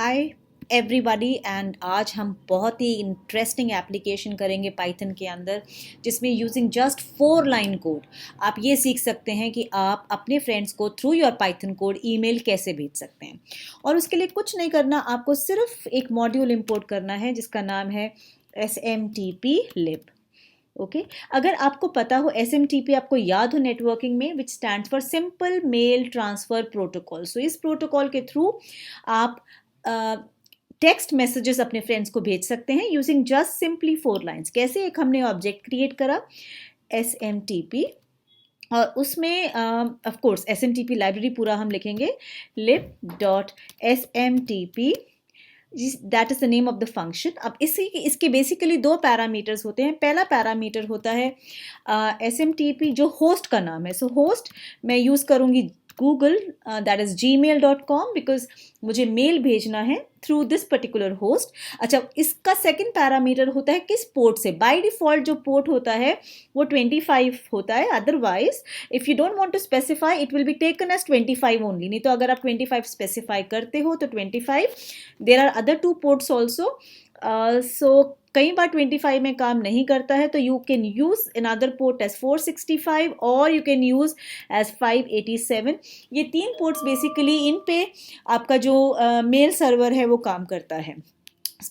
Hi everybody and आज हम बहुत ही इंटरेस्टिंग एप्लीकेशन करेंगे पाइथन के अंदर जिसमें यूजिंग जस्ट 4 लाइन कोड आप ये सीख सकते हैं कि आप अपने फ्रेंड्स को through your Python code email कैसे भेज सकते हैं। और उसके लिए कुछ नहीं करना, आपको सिर्फ एक मॉड्यूल इंपोर्ट करना है जिसका नाम है SMTP lib। ओके अगर आपको पता हो SMTP, आपको याद हो नेटवर्किंग में, which stands for simple mail transfer protocol. So इस प्रोटोकॉल के थ्रू आप टेक्स्ट मैसेजेस अपने फ्रेंड्स को भेज सकते हैं यूजिंग जस्ट सिंपली 4 लाइन्स। कैसे? एक हमने ऑब्जेक्ट क्रिएट करा SMTP और उसमें ऑफ कोर्स SMTP लाइब्रेरी पूरा हम लिखेंगे lib.smtp, that is the name of the function. अब इसके बेसिकली 2 पैरामीटर्स होते हैं। पहला पैरामीटर होता है SMTP जो होस्ट का नाम है। सो होस्ट मैं यूज़ करूँगी Google, that is gmail.com, because मुझे मेल भेजना है थ्रू दिस पर्टिकुलर होस्ट। अच्छा, इसका सेकंड पैरामीटर होता है किस पोर्ट से। बाय डिफ़ॉल्ट जो पोर्ट होता है वो 25 होता है, otherwise if you don't want to specify it will be taken as 25 only. नहीं तो अगर आप 25 स्पेसिफाई करते हो तो 25। There are other 2 ports also. So कई बार 25 में काम नहीं करता है तो you can use another port as 465 और यू कैन यूज़ एज 587। ये 3 पोर्ट्स बेसिकली इन पे आपका जो मेल सर्वर है वो काम करता है।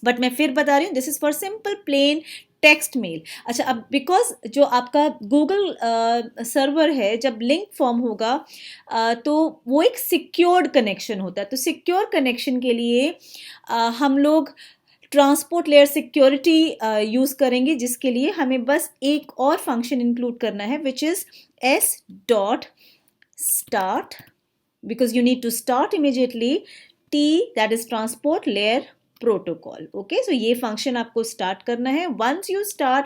बट मैं फिर बता रही हूँ, this is for simple plain text mail. अच्छा, अब बिकॉज जो आपका गूगल सर्वर है जब लिंक फॉर्म होगा तो वो एक सिक्योर्ड कनेक्शन होता है। तो सिक्योर कनेक्शन के लिए हम लोग ट्रांसपोर्ट लेयर सिक्योरिटी यूज़ करेंगे, जिसके लिए हमें बस एक और फंक्शन इंक्लूड करना है which is s.start, because you need to start immediately T, that is transport layer protocol. Okay, so ये फंक्शन आपको स्टार्ट करना है। once you start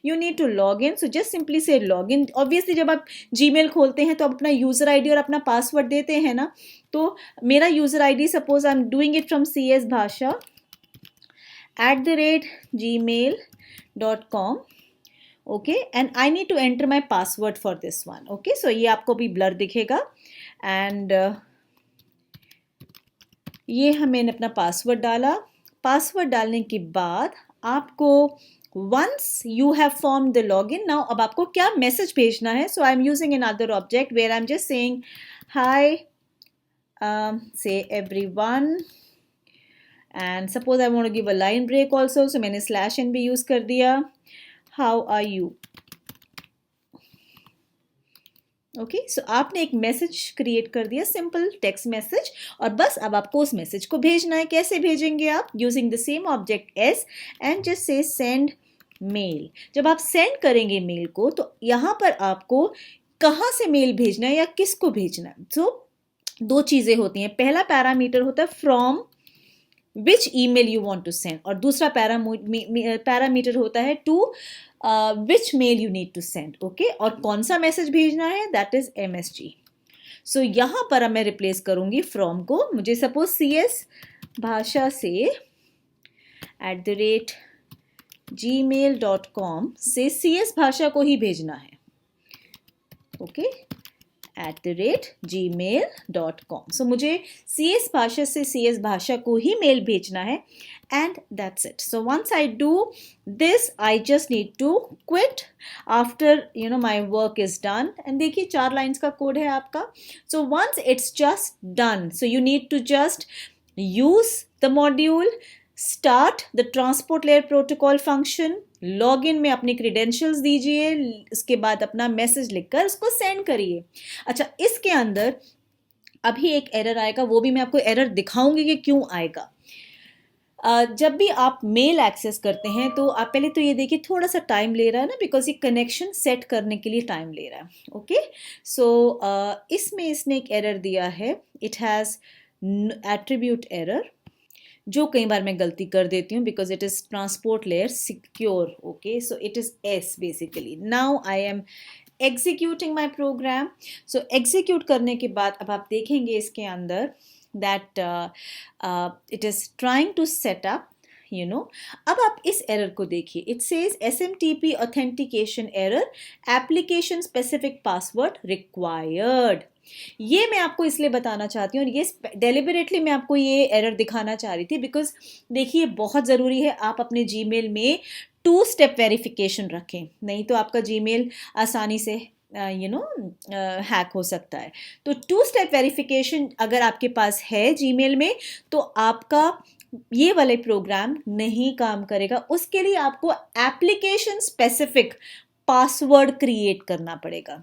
you need to log in, so just simply say login। obviously जब आप Gmail खोलते हैं तो आप अपना यूज़र आईडी और अपना पासवर्ड देते हैं ना, तो मेरा user ID suppose I am doing it from CS भाषा @gmail.com। Okay, and I need to enter my password for this one. Okay, so ये आपको भी ब्लर दिखेगा एंड ये मैंने अपना पासवर्ड डाला। पासवर्ड डालने के बाद आपको once you have form the login, now अब आपको क्या मैसेज भेजना है। So I am using another object where I am just saying hi से everyone, and suppose I want to give a line break also, so मैंने /n भी use कर दिया। how are you? ओके, सो आपने एक message create कर दिया, simple text message, और बस अब आपको उस मैसेज को भेजना है। कैसे भेजेंगे आप? Using the same object S and just say send mail. जब आप सेंड करेंगे मेल को तो यहाँ पर आपको कहाँ से मेल भेजना है या किसको भेजना है। सो 2 चीज़ें होती हैं। पहला पैरामीटर होता है from which email you want to send, और दूसरा पैरामीटर होता है to which mail you need to send. Okay, और कौन सा मैसेज भेजना है, दैट इज MSG। सो यहाँ पर मैं रिप्लेस करूँगी फ्रॉम को। मुझे सपोज CS भाषा से @gmail.com से CS भाषा को ही भेजना है। Okay, @gmail.com। सो मुझे CS भाषा से CS भाषा को ही मेल भेजना है and that's it. So once I do this I just need to quit after my work is done. And देखिए 4 लाइन्स का कोड है आपका। So once it's just done, so you need to just use the module, start the transport layer protocol function, log in में अपनी credentials दीजिए, इसके बाद अपना मैसेज लिखकर उसको सेंड करिए। अच्छा, इसके अंदर अभी एक एरर आएगा, वो भी मैं आपको एरर दिखाऊंगी कि क्यों आएगा। जब भी आप मेल एक्सेस करते हैं तो आप पहले तो ये देखिए थोड़ा सा टाइम ले रहा है ना, बिकॉज ये कनेक्शन सेट करने के लिए टाइम ले रहा है। ओके, सो इसमें इसने एक एरर दिया है, इट हैज़ एट्रीब्यूट एरर, जो कई बार मैं गलती कर देती हूँ because it is transport layer secure. Okay, so it is S basically. Now I am executing my program. So execute करने के बाद अब आप देखेंगे इसके अंदर that it is trying to set up अब आप इस एरर को देखिए। It says SMTP authentication error, application specific password required. ये मैं आपको इसलिए बताना चाहती हूँ और ये डेलिबरेटली मैं आपको ये एरर दिखाना चाह रही थी बिकॉज देखिए बहुत ज़रूरी है आप अपने जीमेल में 2 स्टेप वेरिफिकेशन रखें, नहीं तो आपका जीमेल आसानी से हैक हो सकता है। तो 2 स्टेप वेरिफिकेशन अगर आपके पास है जीमेल में तो आपका ये वाले प्रोग्राम नहीं काम करेगा। उसके लिए आपको एप्लीकेशन स्पेसिफिक पासवर्ड क्रिएट करना पड़ेगा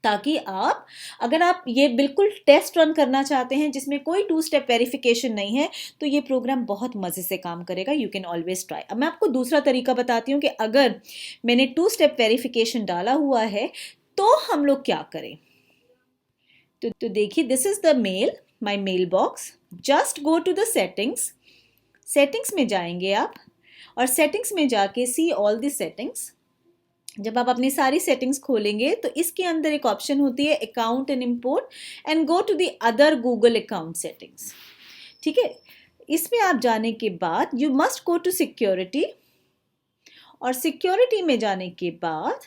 ताकि आप, अगर आप ये बिल्कुल टेस्ट रन करना चाहते हैं जिसमें कोई 2 स्टेप वेरिफिकेशन नहीं है तो ये प्रोग्राम बहुत मज़े से काम करेगा। You can always try. अब मैं आपको दूसरा तरीका बताती हूँ कि अगर मैंने 2 स्टेप वेरिफिकेशन डाला हुआ है तो हम लोग क्या करें। तो देखिए, this is the mail, my mail box. Just go to the settings. Settings में जाएंगे आप और सेटिंग्स में जाके सी ऑल द सेटिंग्स। जब आप अपनी सारी सेटिंग्स खोलेंगे तो इसके अंदर एक ऑप्शन होती है account and import and go to the other Google account settings. ठीक है, इसमें आप जाने के बाद you must go to security और सिक्योरिटी में जाने के बाद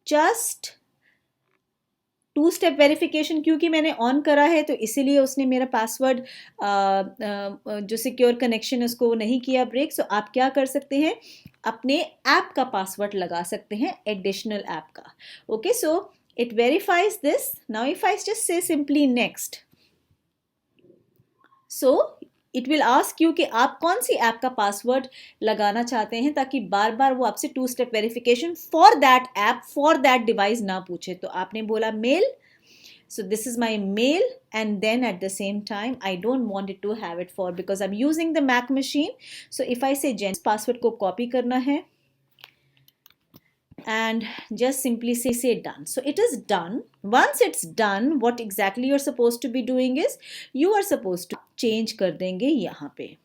जस्ट 2 स्टेप वेरिफिकेशन, क्योंकि मैंने ऑन करा है तो इसीलिए उसने मेरा पासवर्ड जो सिक्योर कनेक्शन है उसको नहीं किया ब्रेक। सो आप क्या कर सकते हैं, अपने ऐप का पासवर्ड लगा सकते हैं, एडिशनल ऐप का। Okay, so it verifies this. Now if I just say simply next, so it will ask you कि आप कौन सी ऐप का पासवर्ड लगाना चाहते हैं ताकि बार बार वो आपसे 2 step verification for that app for that device ना पूछे। तो आपने बोला mail, so this is my mail, and then at the same time I don't want it to have it for because I'm using the Mac machine. So if I say password को copy करना है and just simply say done. So it is done. Once it's done, what exactly you're supposed to be doing is you are supposed to change कर देंगे यहाँ पे।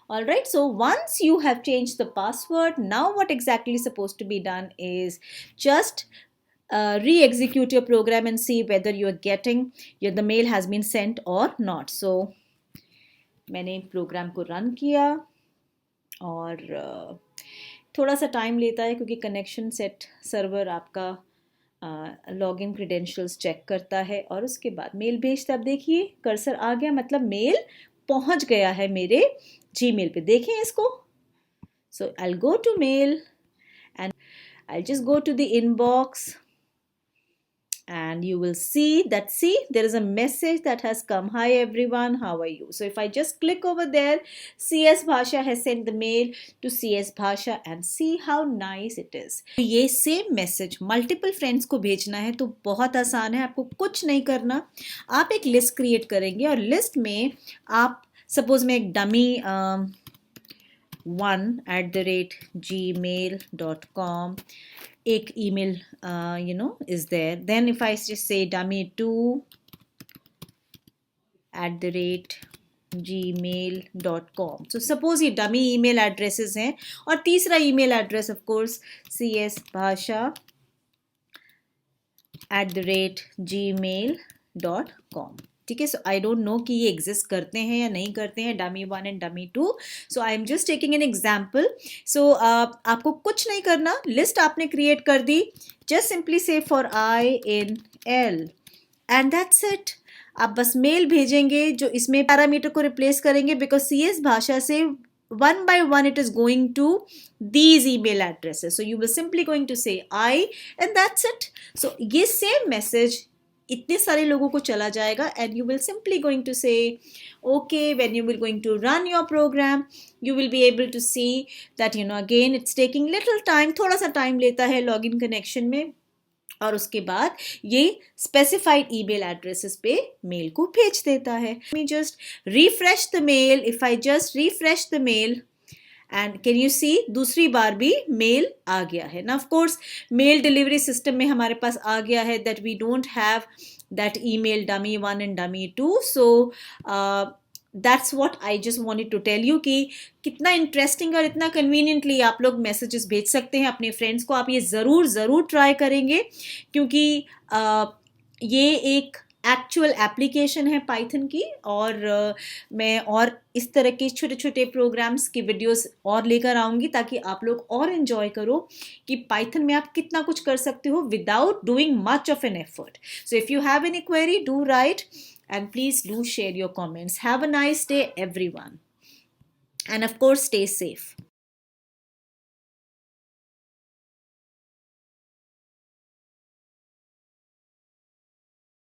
Alright, so once you have changed the password, now what exactly is supposed to be done is just re-execute your program and see whether you are getting the mail has been sent or not. So मैंने programme को run किया और थोड़ा सा time लेता है क्योंकि connection set server आपका लॉगिन क्रेडेंशियल्स चेक करता है और उसके बाद मेल भेजता है। अब देखिए कर्सर आ गया, मतलब मेल पहुंच गया है मेरे जीमेल पे। देखें इसको। So I will go to mail and I'll just go to the inbox and you will see that, see, there is a message that has come. Hi everyone, how are you? So if I just click over there, CS Bhasha has sent the mail to CS Bhasha and see how nice it is. ये same message multiple friends को भेजना है तो बहुत आसान है, आपको कुछ नहीं करना। आप एक लिस्ट क्रिएट करेंगे और लिस्ट में आप सपोज मैं एक डमी 1@gmail.com एक email is there. Then if I just say dummy2@gmail.com. So suppose ये dummy email addresses हैं और तीसरा email address of course csbhasha@gmail.com. ठीक है, सो आई डोंट नो कि ये एग्जिस्ट करते हैं या नहीं करते हैं, dummy 1 and dummy 2। So I am just taking an example. So आपको कुछ नहीं करना, लिस्ट आपने क्रिएट कर दी, just simply say for INL and that's it. आप बस मेल भेजेंगे जो इसमें पैरामीटर को रिप्लेस करेंगे बिकॉज CS भाषा से one by one it is going to these email addresses. So you will simply going to say I and that's it. So ये same message इतने सारे लोगों को चला जाएगा and you will simply going to say okay, when you will going to run your program you will be able to see that again it's taking little time, थोड़ा सा time लेता है लॉगिन कनेक्शन में और उसके बाद ये specified email addresses पे मेल को भेज देता है। Me just refresh the mail, if I just refresh the mail and can you see दूसरी बार भी मेल आ गया है ना। Of course mail delivery system में हमारे पास आ गया है that we don't have that email dummy 1 and dummy 2। So that's what I just wanted to tell you कि कितना इंटरेस्टिंग और इतना कन्वीनियंटली आप लोग मैसेजेस भेज सकते हैं अपने फ्रेंड्स को। आप ये ज़रूर ट्राई करेंगे क्योंकि ये एक एक्चुअल एप्लीकेशन है पाइथन की, और मैं और इस तरह के छोटे छोटे प्रोग्राम्स की वीडियोस और लेकर आऊँगी ताकि आप लोग और इन्जॉय करो कि पाइथन में आप कितना कुछ कर सकते हो without doing much of an effort. So if you have any query, do right and please do share your comments. Have a nice day, everyone. And of course, stay safe.